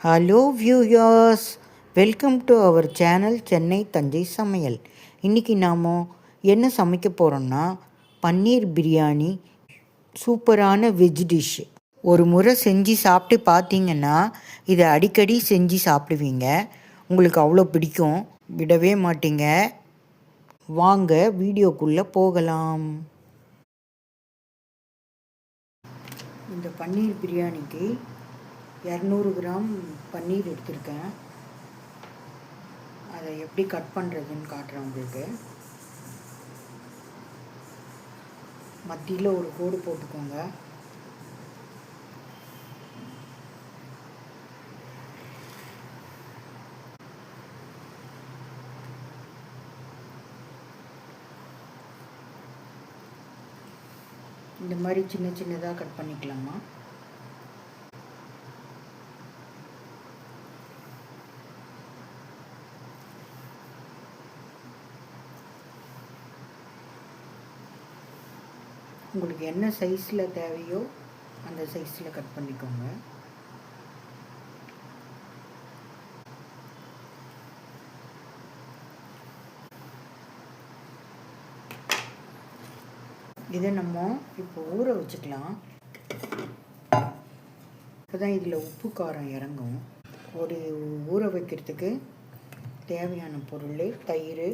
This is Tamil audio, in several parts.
Hello viewers, welcome to our channel Chennai Thanjai Samayal. இன்றைக்கி நாம் என்ன சமைக்க போகிறோம்னா பன்னீர் பிரியாணி. சூப்பரான வெஜ் டிஷ். ஒரு முறை செஞ்சு சாப்பிட்டு பார்த்தீங்கன்னா இதை அடிக்கடி செஞ்சு சாப்பிடுவீங்க. உங்களுக்கு அவ்வளோ பிடிக்கும், விடவே மாட்டீங்க. வாங்க வீடியோக்குள்ளே போகலாம். இந்த பன்னீர் பிரியாணிக்கு 200 கிராம் பன்னீர் எடுத்திருக்கேன். அதை எப்படி கட் பண்ணுறதுன்னு காட்டுறேன் உங்களுக்கு. மத்தியில் ஒரு கோடு போட்டுக்கோங்க. இந்த மாதிரி சின்ன சின்னதாக கட் பண்ணிக்கலாமா. உங்களுக்கு என்ன சைஸில் தேவையோ அந்த சைஸில் கட் பண்ணிக்கோங்க. இதை நம்ம இப்போ ஊற வச்சுக்கலாம். இப்போ தான் இதில் உப்பு காரம் இறங்கும். ஒரு ஊற வைக்கிறதுக்கு தேவையான பொருள் தயிர்,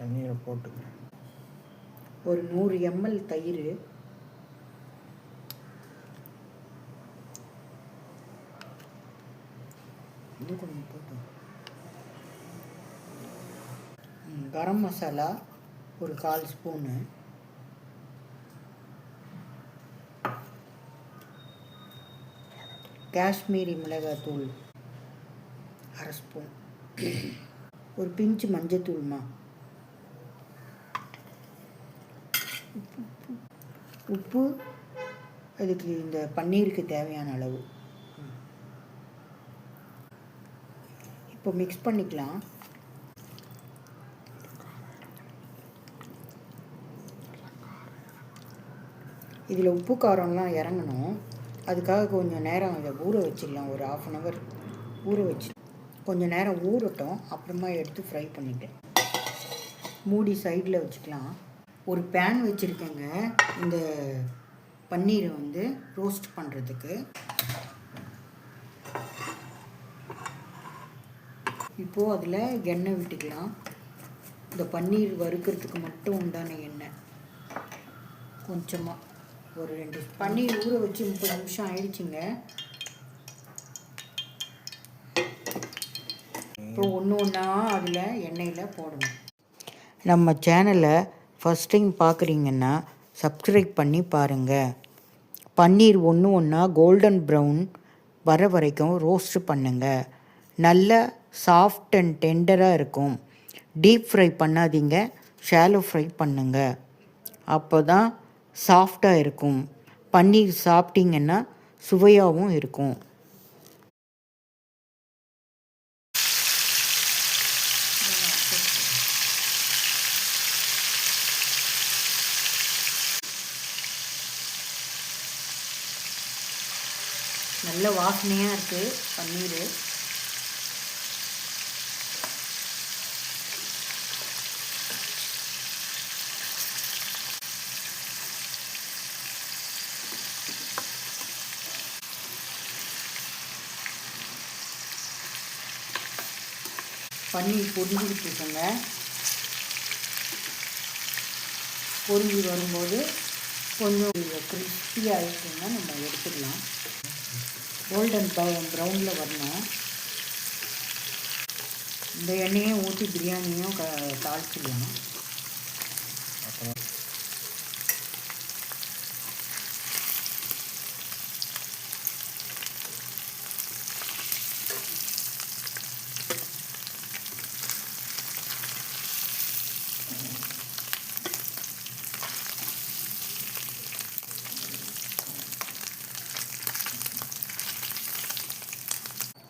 தண்ணீரை போட்டுக்கிறேன். ஒரு 100 ml தயிர், இது கொஞ்சம் போட்டு, கரம் மசாலா ஒரு 1/4 ஸ்பூனு, காஷ்மீரி மிளகாத்தூள் 1/2 ஸ்பூன், ஒரு பிஞ்சு மஞ்சத்தூள்மா, உப்பு அதுக்கு இந்த பன்னீருக்கு தேவையான அளவு. இப்போ மிக்ஸ் பண்ணிக்கலாம். இதில் உப்பு காரம்லாம் இறங்கணும். அதுக்காக கொஞ்சம் நேரம் இதை ஊற வச்சிடலாம். ஒரு 1/2 hour ஊற வச்சு கொஞ்சம் நேரம் ஊறட்டும். அப்புறமா எடுத்து ஃப்ரை பண்ணிக்கலாம். மூடி சைடில் வச்சுக்கலாம். ஒரு பேன் வச்சுருக்கேங்க இந்த பன்னீரை ரோஸ்ட் பண்ணுறதுக்கு. இப்போது அதில் எண்ணெய் விட்டுக்கலாம். இந்த பன்னீர் வறுக்கிறதுக்கு மட்டும் உண்டான எண்ணெய் கொஞ்சமாக, ஒரு 2 பன்னீர் ஊற வச்சு 30 நிமிஷம் ஆயிடுச்சுங்க. இப்போ ஒன்று ஒன்றா அதில் எண்ணெயில் போடணும். நம்ம சேனலை ஃபஸ்ட் டைம் பார்க்குறீங்கன்னா சப்ஸ்கிரைப் பண்ணி பாருங்கள். பன்னீர் ஒன்று ஒன்றா கோல்டன் ப்ரௌன் வர வரைக்கும் ரோஸ்ட் பண்ணுங்கள். நல்ல சாஃப்ட் அண்ட் டெண்டராக இருக்கும். டீப் ஃப்ரை பண்ணாதீங்க, ஷாலோ ஃப்ரை பண்ணுங்கள். அப்போ தான் சாஃப்டாக இருக்கும். பன்னீர் சாப்பிட்டிங்கன்னா சுவையாகவும் இருக்கும். நல்ல வாசனையாக இருக்குது பன்னீர். பன்னீர் பொரிஞ்சிக்கிட்டு இருக்குங்க. பொரிஞ்சு வரும்போது கொஞ்சம் கிறிஸ்பியாக ஆகிடுச்சுன்னா நம்ம எடுத்துக்கலாம். கோல்டன் ப்ரௌனில் வரணும். இந்த எண்ணெயை ஊற்றி பிரியாணியும் தாளிச்சிடலாம்.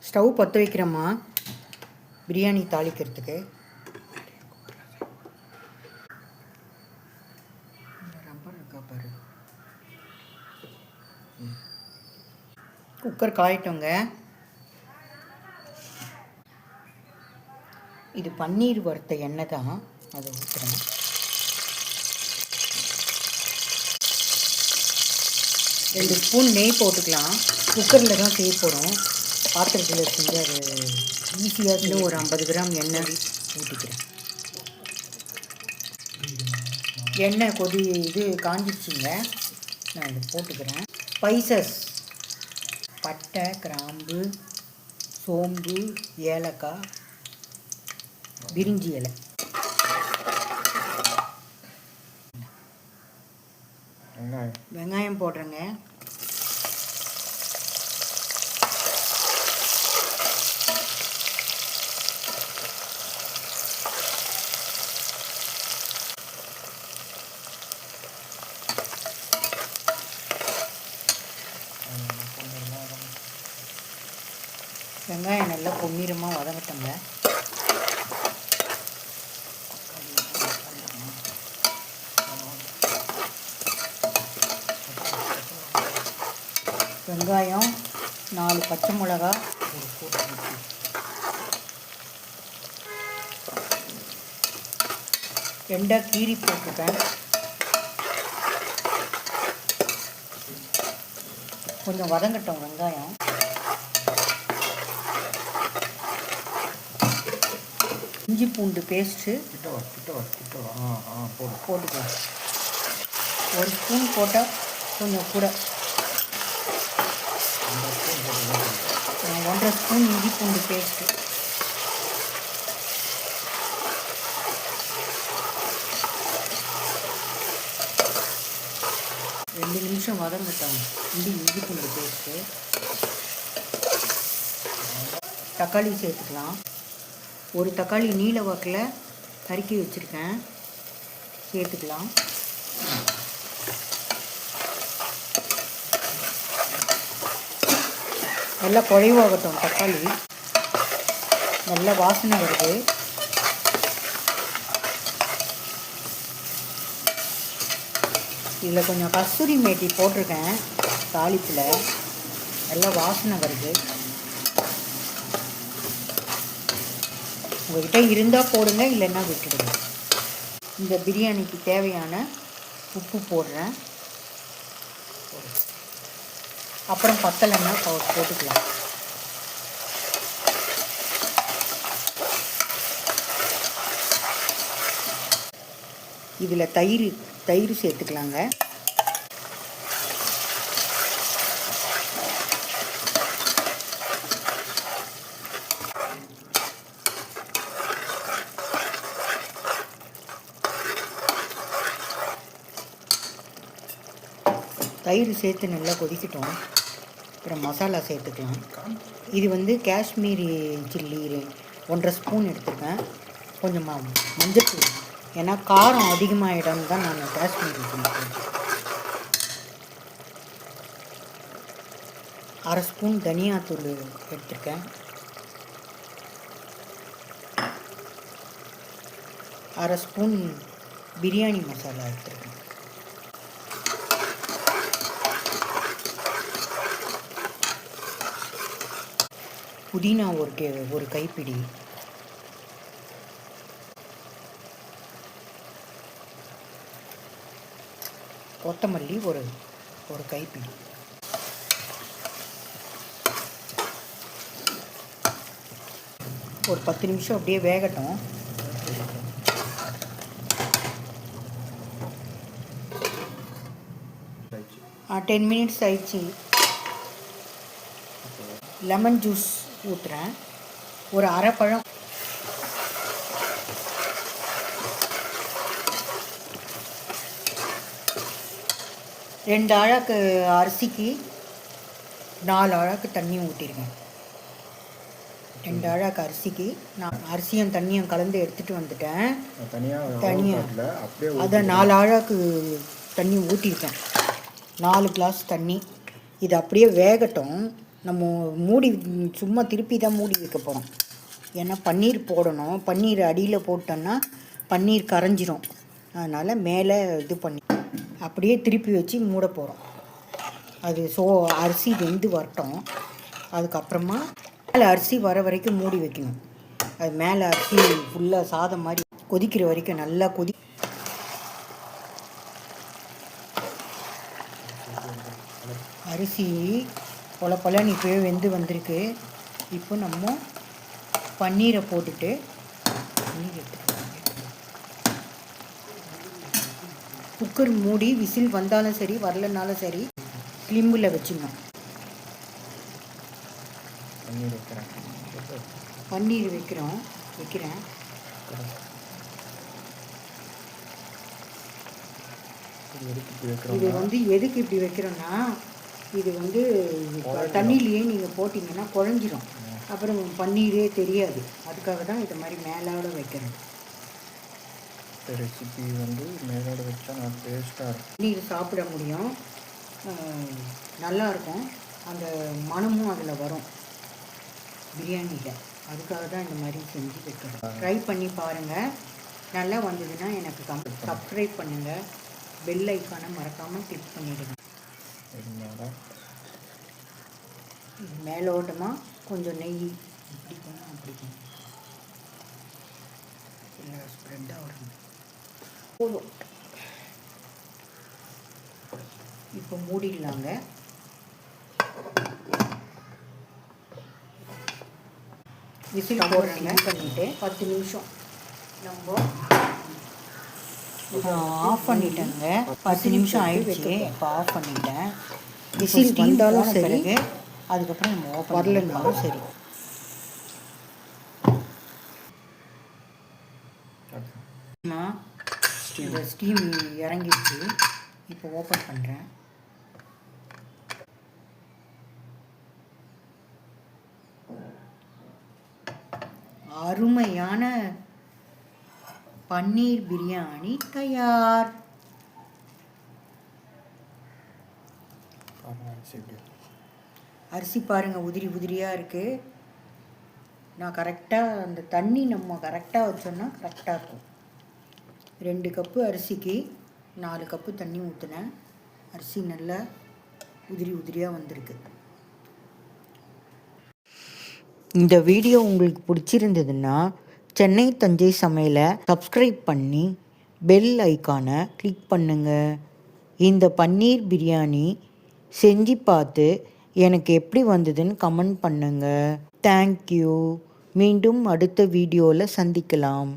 ஸ்டவ் பற்ற வைக்கிறோமா பிரியாணி தாளிக்கிறதுக்கு. ரப்பர் இருக்கா பாரு. குக்கர் காயட்டோங்க. இது பன்னீர் வறுத்த எண்ணெய் தான், அதை ஊற்றுறேன். ரெண்டு ஸ்பூன் நெய் போட்டுக்கலாம். குக்கரில் தான் செய்ய போகிறோம். பாத்திரத்தில் செஞ்சு அது ஈஸியாக இன்னும் ஒரு 50 கிராம் எண்ணெய் ஊற்றிக்கிறேன். எண்ணெய் இது காஞ்சிச்சிங்க. நான் இதை போட்டுக்கிறேன். ஸ்பைசஸ் பட்டை, கிராம்பு, சோம்பு, ஏலக்காய், பிரிஞ்சி இலை. வெங்காயம் போடுறேங்க. வெங்காயம் நல்லா பொன்னிறமாக வதங்கட்டோங்க. வெங்காயம், 4 பச்சை மிளகா, ஒரு போட்டு 2 கீரி போட்டுருக்கேன். கொஞ்சம் வதங்கட்டும் வெங்காயம். இஞ்சி பூண்டு பேஸ்ட்டு போட்டுக்கலாம். 1 ஸ்பூன் போட்டால் கொஞ்சம் கூட. 1.5 ஸ்பூன் இஞ்சி பூண்டு பேஸ்ட்டு. ரெண்டு நிமிஷம் வதங்கட்டும். இஞ்சி பூண்டு பேஸ்ட்டு. தக்காளி சேர்த்துக்கலாம். ஒரு தக்காளி நீல வாக்கில் நறுக்கி வச்சுருக்கேன், சேர்த்துக்கலாம். நல்லா குழைவாகட்டும். தக்காளி நல்லா வாசனை வருது. இதில் கொஞ்சம் கஸ்தூரி மேத்தி போட்டிருக்கேன் தாளிப்பில். நல்லா வாசனை வருது. உங்கள்கிட்ட இருந்தால் போடுங்க, இல்லைன்னா விட்டுடுங்க. இந்த பிரியாணிக்கு தேவையான உப்பு போடுறேன். அப்புறம் பத்தலைன்னா போட்டுக்கலாம். இதில் தயிர் சேர்த்துக்கலாங்க. தயிர் சேர்த்து நல்லா கொதிக்கட்டும். அப்புறம் மசாலா சேர்த்துக்கலாம். இது காஷ்மீரி சில்லி 1.5 ஸ்பூன் எடுத்துருக்கேன். கொஞ்சமாக மஞ்சள், ஏன்னா காரம் அதிகமாகிடம்னு தான் நான் காஷ்மீரி சில்லி. 1/2 ஸ்பூன் தனியாத்தூள் எடுத்துருக்கேன். 1/2 ஸ்பூன் பிரியாணி மசாலா எடுத்துருக்கேன். புதினா ஒரு கைப்பிடி. கொத்தமல்லி ஒரு கைப்பிடி. ஒரு 10 நிமிஷம் அப்படியே வேகட்டும். ஆ 10 மினிட்ஸ் ஆயிடுச்சு. லெமன் ஜூஸ் ஊற்றுறேன். ஒரு அரை பழம். ரெண்டு அழகு அரிசிக்கு 4 அழகு தண்ணி ஊற்றிடுங்க. 2 அழகு அரிசிக்கு நான் அரிசியும் தண்ணியும் கலந்து எடுத்துகிட்டு வந்துட்டேன். தனியாக அதை 4 அழகு தண்ணி ஊற்றிருக்கேன். 4 கிளாஸ் தண்ணி. இது அப்படியே வேகட்டும். நம்ம சும்மா திருப்பி தான் மூடி வைக்க போகிறோம். ஏன்னா பன்னீர் போடணும். பன்னீர் அடியில் போட்டோன்னா பன்னீர் கரைஞ்சிரும். அதனால் மேலே இது பண்ணி அப்படியே திருப்பி வச்சு மூட போகிறோம். அது அரிசி வெந்து வரட்டும். அதுக்கப்புறமா மேலே அரிசி வர வரைக்கும் மூடி வைக்கணும். அது மேலே அரிசி ஃபுல்லாக சாதம் மாதிரி கொதிக்கிற வரைக்கும் நல்லா அரிசி பொல இப்போவே வெந்து வந்திருக்கு. இப்போ நம்ம பன்னீரை போட்டுட்டு குக்கர் மூடி விசில் வந்தாலும் சரி வரலனாலும் சரி ஸ்லிம்மில் வச்சுக்கணும். பன்னீர் வைக்கிறேன். இது வந்து எதுக்கு இப்படி வைக்கிறோன்னா, இது வந்து தண்ணியிலேயே நீங்கள் போட்டிங்கன்னா குழஞ்சிரும். அப்புறம் பன்னீரே தெரியாது. அதுக்காக தான் இது மாதிரி மேலோட வைக்கிறோம். ரெசிபி வந்து மேலோட வச்சா நான் டேஸ்ட்டாக இருக்கும். பன்னீர் சாப்பிட முடியும், நல்லாயிருக்கும். அந்த மணமும் அதில் வரும் பிரியாணியில். அதுக்காக தான் இந்த மாதிரி செஞ்சு வைக்கிறோம். ட்ரை பண்ணி பாருங்கள். நல்லா வந்ததுன்னா எனக்கு சப்ஸ்கிரைப் பண்ணுங்கள். பெல் ஐக்கானை மறக்காமல் கிளிக் பண்ணிவிடுங்க. இது மேலோட்டமாக கொஞ்சம் நெய் இப்படி பண்ணால் அப்படி இல்லை ஸ்ப்ரெட்டாக வரும் போதும். இப்போ மூடிடலாங்க. விசில் போடுறேங்க. பண்ணிவிட்டு 10 நிமிஷம் நம்ம ஆஃப் பண்ணிட்டேங்க. 10 நிமிஷம் ஆயிடுச்சு. இப்போ ஆஃப் பண்ணிட்டேன். விசில் வந்தாலும் சரி, அதுக்கப்புறம் நம்ம ஓப்பன் வரலன்னாலும் சரி. இந்த ஸ்டீம் இறங்கிடுச்சு. இப்போ ஓப்பன் பண்ணுறேன். அருமையான பன்னீர் பிரியாணி தயார். அரிசி பாருங்கள் உதிரி உதிரியாக இருக்குது. நான் கரெக்டாக அந்த தண்ணி நம்ம கரெக்டாக வச்சோன்னா கரெக்டாக இருக்கும். 2 கப்பு அரிசிக்கு 4 கப்பு தண்ணி ஊற்றினேன். அரிசி நல்லா உதிரி உதிரியாக வந்திருக்கு. இந்த வீடியோ உங்களுக்கு பிடிச்சிருந்ததுன்னா சென்னை தஞ்சை சமையலை சப்ஸ்கிரைப் பண்ணி பெல் ஐக்கானை கிளிக் பண்ணுங்கள். இந்த பன்னீர் பிரியாணி செஞ்சு பார்த்து எனக்கு எப்படி வந்ததுன்னு கமெண்ட் பண்ணுங்கள். தேங்க்யூ. மீண்டும் அடுத்த வீடியோவில் சந்திக்கலாம்.